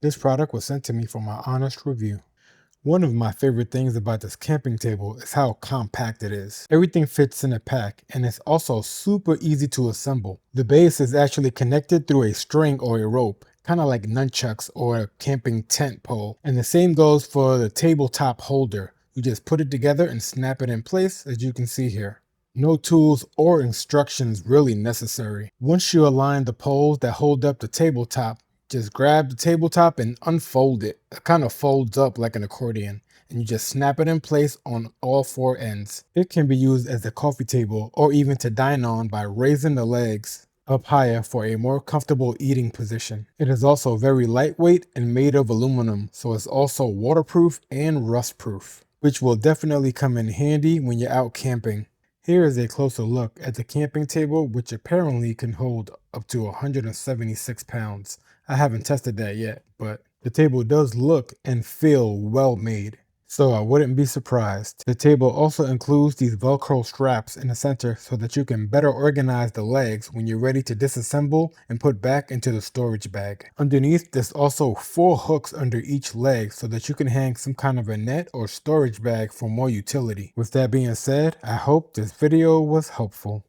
This product was sent to me for my honest review. One of my favorite things about this camping table is how compact it is. Everything fits in a pack, and it's also super easy to assemble. The base is actually connected through a string or a rope, kind of like nunchucks or a camping tent pole. And the same goes for the tabletop holder. You just put it together and snap it in place, as you can see here. No tools or instructions really necessary. Once you align the poles that hold up the tabletop, just grab the tabletop and unfold it. It kind of folds up like an accordion, and you just snap it in place on all four ends. It can be used as a coffee table or even to dine on by raising the legs up higher for a more comfortable eating position. It is also very lightweight and made of aluminum, so it's also waterproof and rust proof, which will definitely come in handy when you're out camping. Here is a closer look at the camping table, which apparently can hold up to 176 pounds. I haven't tested that yet, but the table does look and feel well made, so I wouldn't be surprised. The table also includes these Velcro straps in the center so that you can better organize the legs when you're ready to disassemble and put back into the storage bag. Underneath, there's also 4 hooks under each leg so that you can hang some kind of a net or storage bag for more utility. With that being said, I hope this video was helpful.